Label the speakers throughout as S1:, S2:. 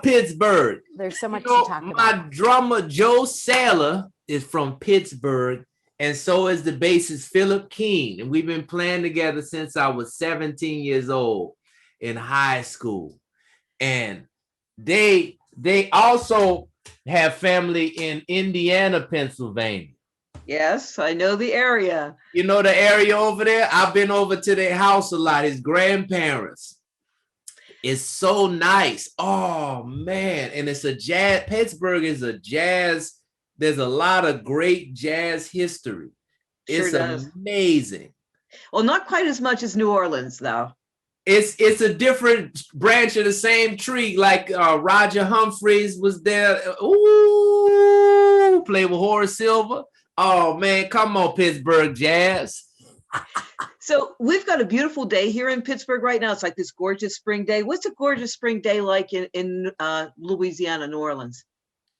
S1: love Pittsburgh.
S2: There's so much to talk about.
S1: My drummer, Joe Saylor, is from Pittsburgh, and so is the bassist, Philip Keene. And we've been playing together since I was 17 years old in high school. And they also have family in Indiana, Pennsylvania.
S3: Yes, I know the area.
S1: You know the area over there? I've been over to their house a lot, his grandparents. It's so nice. Oh, man. And it's a jazz. Pittsburgh is a jazz. There's a lot of great jazz history. It's amazing.
S3: Well, not quite as much as New Orleans, though.
S1: It's a different branch of the same tree. Like Roger Humphreys was there. Ooh, played with Horace Silver. Oh, man, come on, Pittsburgh Jazz.
S3: So we've got a beautiful day here in Pittsburgh right now. It's like this gorgeous spring day. What's a gorgeous spring day like in Louisiana, New Orleans?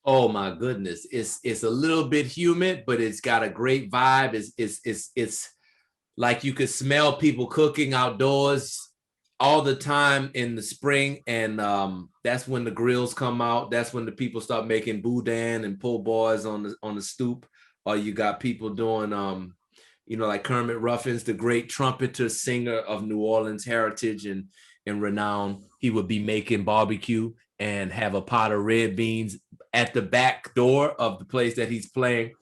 S1: Oh, my goodness. It's a little bit humid, but it's got a great vibe. It's like you could smell people cooking outdoors all the time in the spring. And that's when the grills come out. That's when the people start making boudin and po' boys on the stoop. Or you got people doing, like Kermit Ruffins, the great trumpeter singer of New Orleans heritage and renown. He would be making barbecue and have a pot of red beans at the back door of the place that he's playing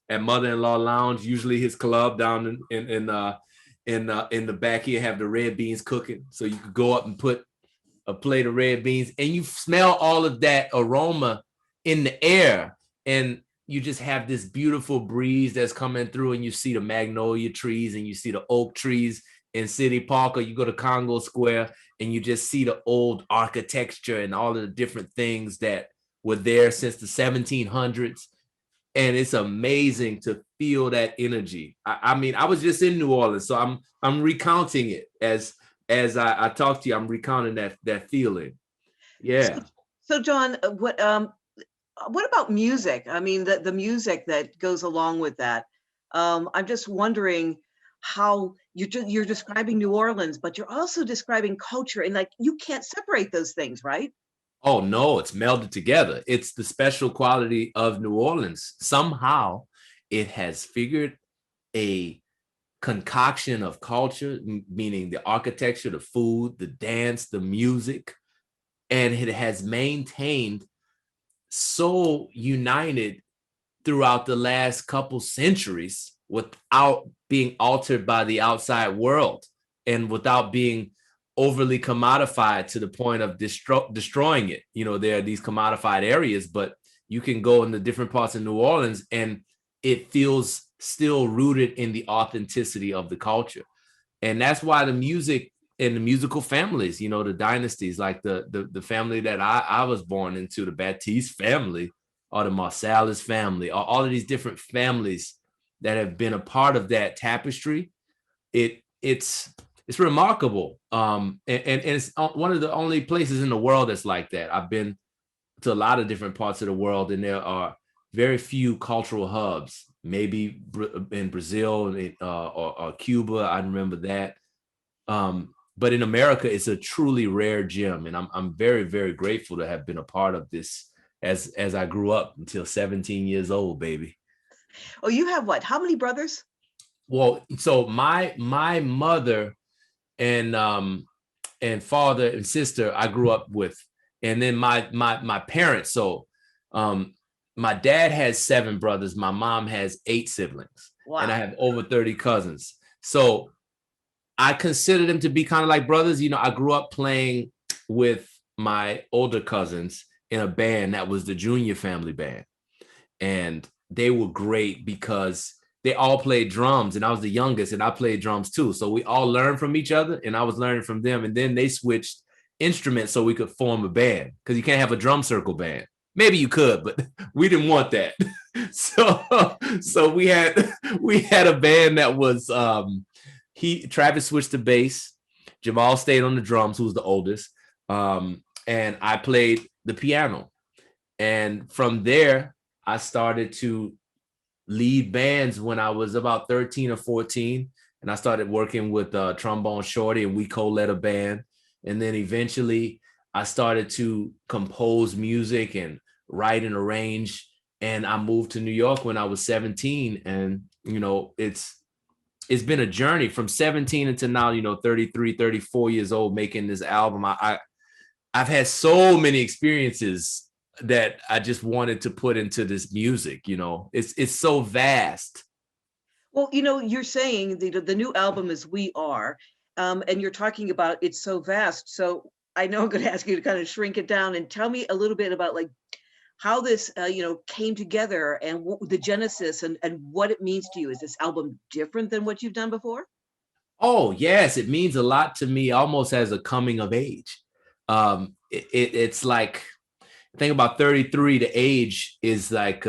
S1: at Mother-in-Law Lounge, usually his club down in the back here, have the red beans cooking. So you could go up and put a plate of red beans and you smell all of that aroma in the air. And you just have this beautiful breeze that's coming through, and you see the magnolia trees and you see the oak trees in City Park, or you go to Congo Square and you just see the old architecture and all of the different things that were there since the 1700s. And it's amazing to feel that energy. I mean, I was just in New Orleans, so I'm recounting it as I talk to you. I'm recounting that feeling. Yeah.
S3: So Jon, what about music? I mean, the music that goes along with that. I'm just wondering how you're describing New Orleans, but you're also describing culture, and like you can't separate those things, right?
S1: Oh no, it's melded together. It's the special quality of New Orleans. Somehow it has figured a concoction of culture, meaning the architecture, the food, the dance, the music, and it has maintained so united throughout the last couple centuries without being altered by the outside world and without being overly commodified to the point of destroying it. There are these commodified areas, but you can go in the different parts of New Orleans and it feels still rooted in the authenticity of the culture. And that's why the music and the musical families, the dynasties, like the family that I was born into, the Batiste family or the Marsalis family, or all of these different families that have been a part of that tapestry. It's remarkable. And it's one of the only places in the world that's like that. I've been to a lot of different parts of the world, and there are very few cultural hubs, maybe in Brazil or Cuba. I remember that. But in America, it's a truly rare gem. And I'm very, very grateful to have been a part of this as I grew up until 17 years old, baby.
S3: Oh, you have what? How many brothers?
S1: Well, so my mother and father and sister I grew up with. And then my parents. So my dad has 7 brothers. My mom has 8 siblings. Wow. And I have over 30 cousins. So I consider them to be kind of like brothers. I grew up playing with my older cousins in a band that was the Junior Family Band. And they were great because they all played drums, and I was the youngest and I played drums too. So we all learned from each other and I was learning from them. And then they switched instruments so we could form a band, because you can't have a drum circle band. Maybe you could, but we didn't want that. So we had a band that was, Travis switched to bass, Jamal stayed on the drums, who was the oldest, and I played the piano. And from there, I started to lead bands when I was about 13 or 14, and I started working with Trombone Shorty, and we co-led a band. And then eventually I started to compose music and write and arrange. And I moved to New York when I was 17. And, you know, it's been a journey from 17 until now, you know, 33, 34 years old, making this album. I've had so many experiences that I just wanted to put into this music. You know, it's so vast.
S3: Well, you know, you're saying the new album is We Are, and you're talking about it's so vast. So I know I'm going to ask you to kind of shrink it down and tell me a little bit about like how this, you know, came together and what the genesis and what it means to you. Is this album different than what you've done before?
S1: Oh, yes, it means a lot to me, almost as a coming of age. It's like, think about 33, the age is like,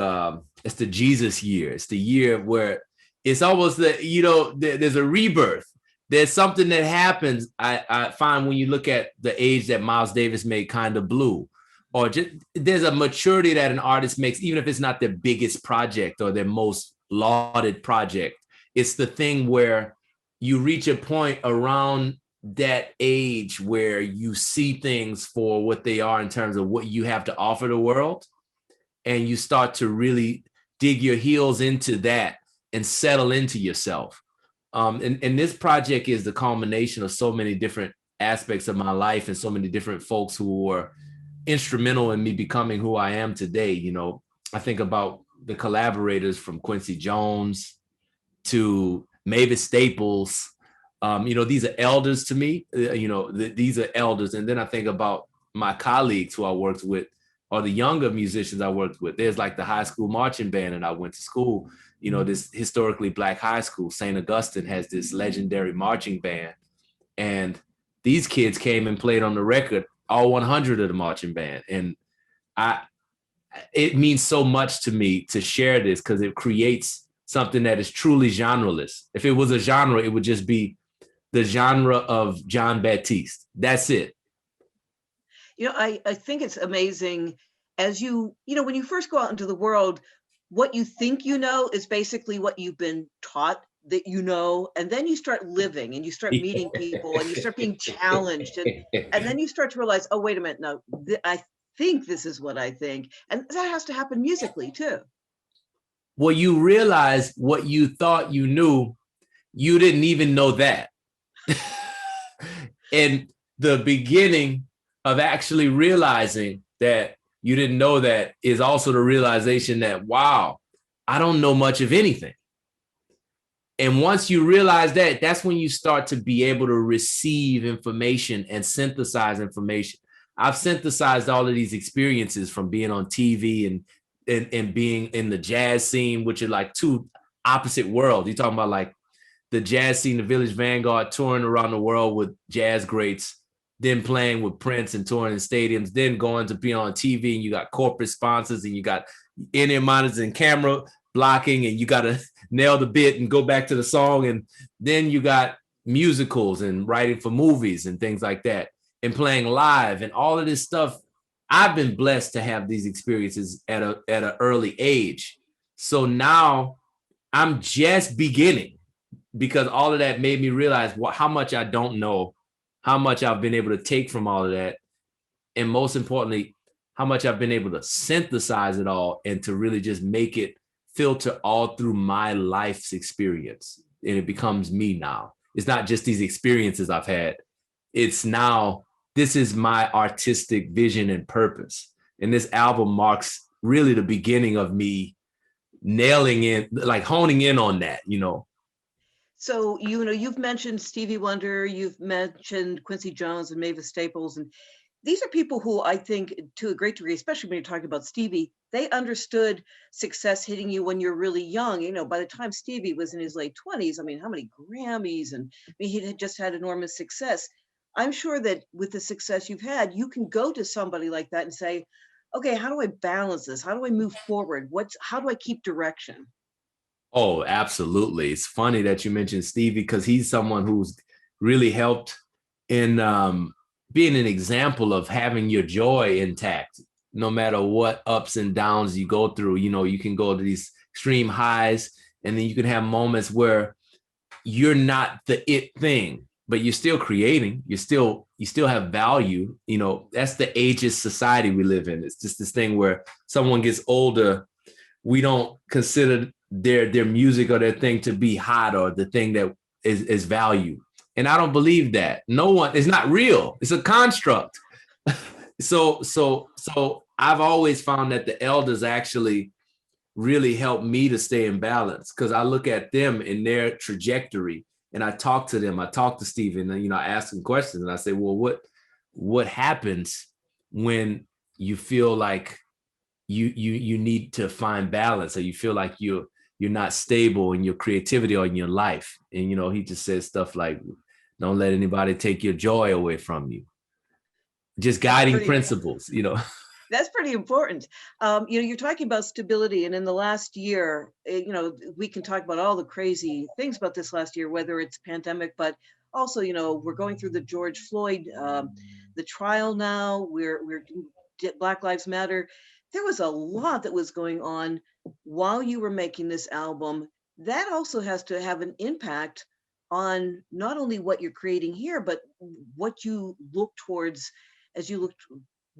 S1: it's the Jesus year. It's the year where it's almost that, you know, there's a rebirth. There's something that happens. I find when you look at the age that Miles Davis made, Kind of Blue, or just there's a maturity that an artist makes, even if it's not their biggest project or their most lauded project. It's the thing where you reach a point around that age where you see things for what they are in terms of what you have to offer the world. And you start to really dig your heels into that and settle into yourself. And this project is the culmination of so many different aspects of my life and so many different folks who were instrumental in me becoming who I am today. You know, I think about the collaborators from Quincy Jones to Mavis Staples. You know, these are elders to me. You know, these are elders. And then I think about my colleagues who I worked with, or the younger musicians I worked with. There's like the high school marching band, and I went to school, you know, this historically Black high school. St. Augustine has this legendary marching band. And these kids came and played on the record, all 100 of the marching band. And it means so much to me to share this because it creates something that is truly genreless. If it was a genre, it would just be the genre of Jon Batiste. That's it.
S3: You know, I think it's amazing as you know, when you first go out into the world, what you think you know is basically what you've been taught that you know, and then you start living and you start meeting people and you start being challenged, and then you start to realize, oh, wait a minute, no, I think this is what I think. And that has to happen musically too.
S1: Well, you realize what you thought you knew, you didn't even know that. And the beginning of actually realizing that you didn't know that is also the realization that, wow, I don't know much of anything. And once you realize that, that's when you start to be able to receive information and synthesize information. I've synthesized all of these experiences from being on TV and being in the jazz scene, which are like two opposite worlds. You're talking about like the jazz scene, the Village Vanguard, touring around the world with jazz greats, then playing with Prince and touring in stadiums, then going to be on TV, and you got corporate sponsors and you got in-ear monitors and camera blocking, and you got to nail the bit and go back to the song. And then you got musicals and writing for movies and things like that, and playing live and all of this stuff. I've been blessed to have these experiences at an early age. So now I'm just beginning, because all of that made me realize how much I don't know, how much I've been able to take from all of that, and most importantly, how much I've been able to synthesize it all and to really just make it filter all through my life's experience. And it becomes me now. It's not just these experiences I've had. It's now, this is my artistic vision and purpose. And this album marks really the beginning of me nailing in, like honing in on that, you know.
S3: So, you know, you've mentioned Stevie Wonder, you've mentioned Quincy Jones and Mavis Staples, and these are people who I think to a great degree, especially when you're talking about Stevie, they understood success hitting you when you're really young. You know, by the time Stevie was in his late 20s, I mean, how many Grammys, and I mean, he had just had enormous success. I'm sure that with the success you've had, you can go to somebody like that and say, okay, how do I balance this? How do I move forward? How do I keep direction?
S1: Oh, absolutely. It's funny that you mentioned Stevie, because he's someone who's really helped in being an example of having your joy intact, no matter what ups and downs you go through. You know, you can go to these extreme highs, and then you can have moments where you're not the it thing. but you're still creating. You still have value. You know, that's the ageist society we live in. It's just this thing where someone gets older, we don't consider their music or their thing to be hot or the thing that is value. And I don't believe that. No one, it's not real. It's a construct. So I've always found that the elders actually really help me to stay in balance, because I look at them in their trajectory and I talk to them. I talk to Stephen and, you know, I ask them questions and I say, well, what happens when you feel like you need to find balance, or you feel like you're not stable in your creativity or in your life? And, you know, he just says stuff like, don't let anybody take your joy away from you. Just guiding principles, you know.
S3: That's pretty important. You know, you're talking about stability, and in the last year, you know, we can talk about all the crazy things about this last year, whether it's pandemic, but also, you know, we're going through the George Floyd, the trial now. We're Black Lives Matter. There was a lot that was going on while you were making this album. That also has to have an impact on not only what you're creating here, but what you look towards as you look.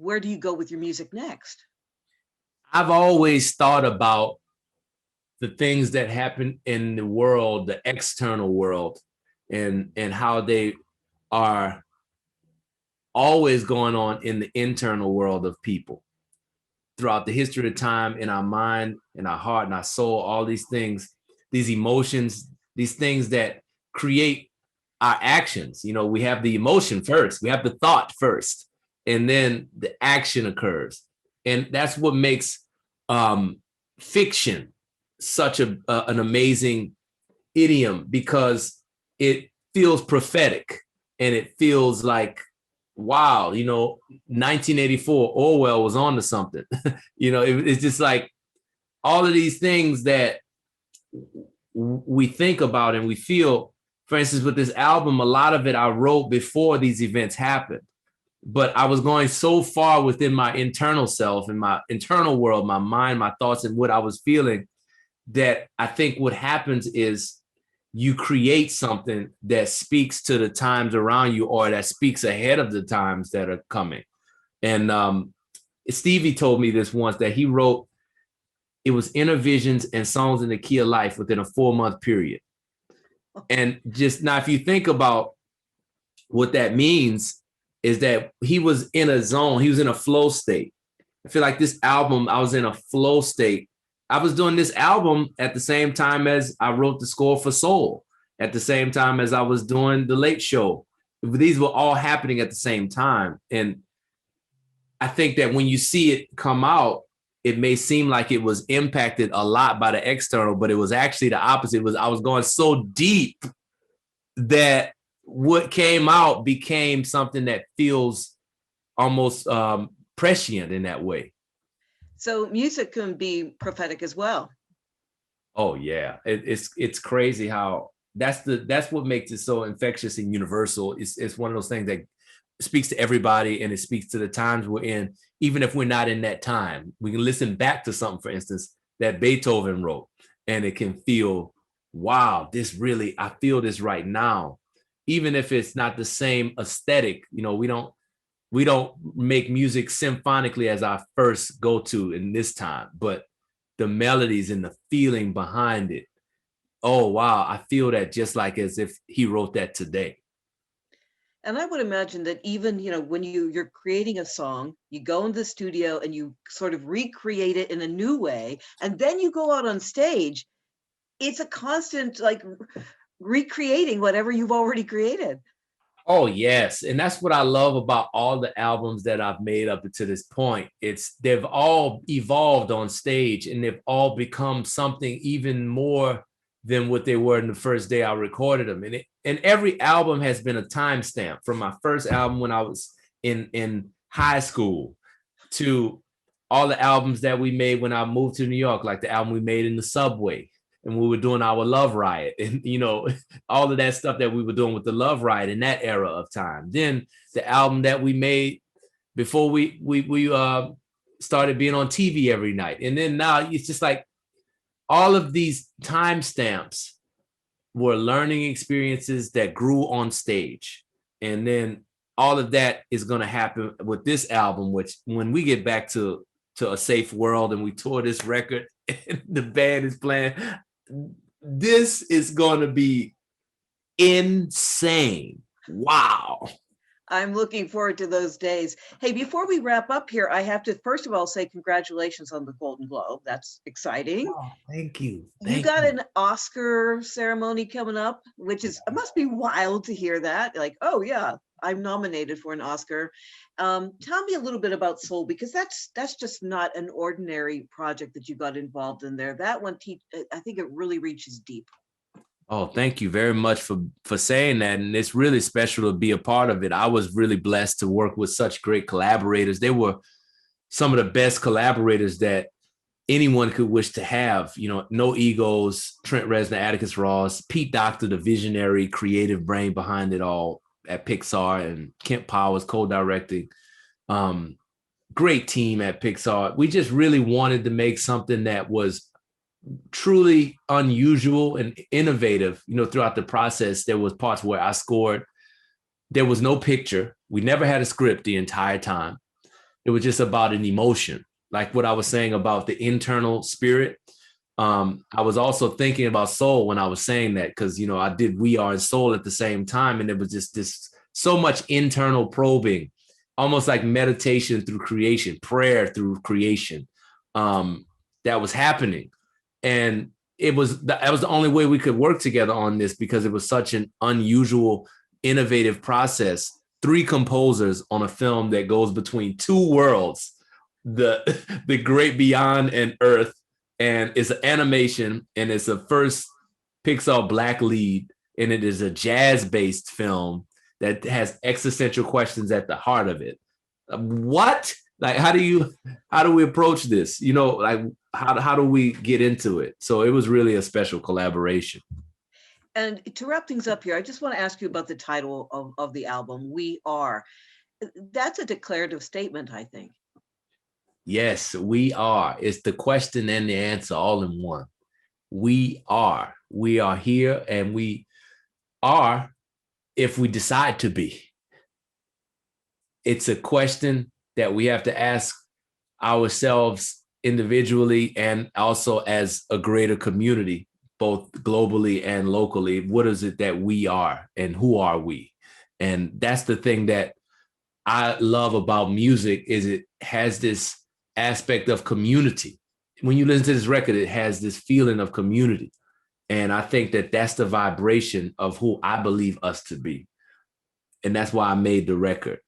S3: Where do you go with your music next?
S1: I've always thought about the things that happen in the world, the external world, and how they are always going on in the internal world of people throughout the history of time, in our mind, in our heart, and our soul. All these things, these emotions, these things that create our actions. You know, we have the emotion first, we have the thought first, and then the action occurs. And that's what makes fiction such an amazing idiom, because it feels prophetic and it feels like, wow, you know, 1984, Orwell was on to something. You know, it's just like all of these things that we think about and we feel. For instance, with this album, a lot of it I wrote before these events happened, but I was going so far within my internal self and my internal world, my mind, my thoughts, and what I was feeling, that I think what happens is you create something that speaks to the times around you, or that speaks ahead of the times that are coming. And Stevie told me this once, that he wrote, it was Inner Visions and Songs in the Key of Life within a 4-month period. And just now, if you think about what that means, is that he was in a zone, he was in a flow state. I feel like this album, I was in a flow state. I was doing this album at the same time as I wrote the score for Soul, at the same time as I was doing The Late Show. These were all happening at the same time. And I think that when you see it come out, it may seem like it was impacted a lot by the external, but it was actually the opposite. I was going so deep that what came out became something that feels almost prescient in that way.
S3: So music can be prophetic as well.
S1: Oh yeah, it's crazy how that's what makes it so infectious and universal. It's one of those things that speaks to everybody, and it speaks to the times we're in, even if we're not in that time. We can listen back to something, for instance, that Beethoven wrote, and it can feel, wow, this really, I feel this right now, even if it's not the same aesthetic. You know, we don't make music symphonically as our first go-to in this time, but the melodies and the feeling behind it, oh wow, I feel that just like as if he wrote that today.
S3: And I would imagine that even, you know, when you're creating a song, you go in the studio and you sort of recreate it in a new way, and then you go out on stage, it's a constant like recreating whatever you've already created.
S1: Oh yes, and that's what I love about all the albums that I've made up to this point. They've all evolved on stage, and they've all become something even more than what they were in the first day I recorded them. And every album has been a timestamp, from my first album when I was in high school to all the albums that we made when I moved to New York, like the album we made in the subway, and we were doing our Love Riot, and you know, all of that stuff that we were doing with the Love Riot in that era of time. Then the album that we made before we started being on TV every night, and then now it's just like all of these timestamps were learning experiences that grew on stage. And then all of that is going to happen with this album, which when we get back to a safe world and we tour this record and the band is playing, this is going to be insane. Wow.
S3: I'm looking forward to those days. Hey, before we wrap up here, I have to first of all say congratulations on the Golden Globe. That's exciting.
S1: Oh, thank you.
S3: You got an Oscar ceremony coming up, which is, it must be wild to hear that. Like, oh yeah, I'm nominated for an Oscar. Tell me a little bit about Soul, because that's just not an ordinary project that you got involved in there. That one, I think it really reaches deep.
S1: Oh, thank you very much for saying that. And it's really special to be a part of it. I was really blessed to work with such great collaborators. They were some of the best collaborators that anyone could wish to have. You know, No Egos, Trent Reznor, Atticus Ross, Pete Docter, the visionary creative brain behind it all at Pixar, and Kent Powers co-directing. Great team at Pixar. We just really wanted to make something that was truly unusual and innovative. You know, throughout the process, there was parts where I scored. There was no picture. We never had a script the entire time. It was just about an emotion, like what I was saying about the internal spirit. I was also thinking about soul when I was saying that, because, you know, I did We Are and Soul at the same time, and it was just this so much internal probing, almost like meditation through creation, prayer through creation, that was happening. And that was the only way we could work together on this, because it was such an unusual, innovative process. 3 composers on a film that goes between 2 worlds, the great beyond and Earth. And it's an animation, and it's a first Pixar Black lead, and it is a jazz-based film that has existential questions at the heart of it. What? Like, how do we approach this? You know, like, how do we get into it? So it was really a special collaboration.
S3: And to wrap things up here, I just want to ask you about the title of the album, We Are. That's a declarative statement, I think.
S1: Yes, we are. It's the question and the answer all in one. We are. We are here, and we are if we decide to be. It's a question that we have to ask ourselves individually and also as a greater community, both globally and locally. What is it that we are, and who are we? And that's the thing that I love about music, is it has this aspect of community. When you listen to this record, it has this feeling of community. And I think that that's the vibration of who I believe us to be. And that's why I made the record.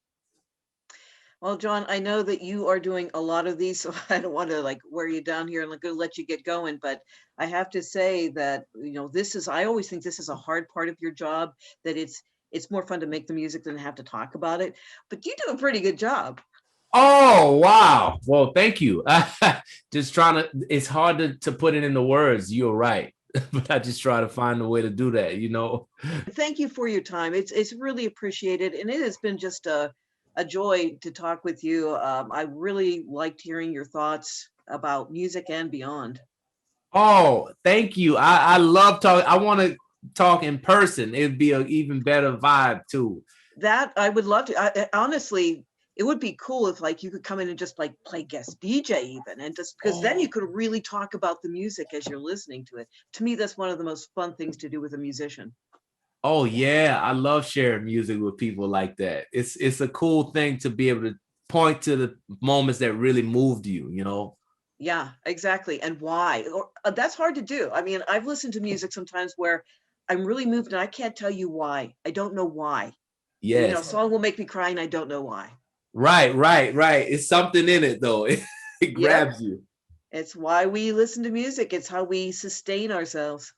S3: Well, Jon, I know that you are doing a lot of these, so I don't want to like wear you down here and let you get going. But I have to say that, you know, I always think this is a hard part of your job, that it's more fun to make the music than have to talk about it. But you do a pretty good job.
S1: Oh, wow. Well, thank you. Just it's hard to put it into words. You're right. But I just try to find a way to do that, you know.
S3: Thank you for your time. It's really appreciated. And it has been just a joy to talk with you. I really liked hearing your thoughts about music and beyond. Oh,
S1: thank you. I love talking. I want to talk in person. It'd be an even better vibe too.
S3: That I would love to. Honestly, it would be cool if like you could come in and just like play guest DJ even, and just because then you could really talk about the music as you're listening to it. To me, that's one of the most fun things to do with a musician. Oh yeah, I love sharing music with people like that. It's a cool thing to be able to point to the moments that really moved you, you know? Yeah, exactly. And why? That's hard to do. I mean, I've listened to music sometimes where I'm really moved and I can't tell you why. I don't know why. Yes. You know, a song will make me cry and I don't know why. Right. It's something in it though. It grabs you. It's why we listen to music. It's how we sustain ourselves.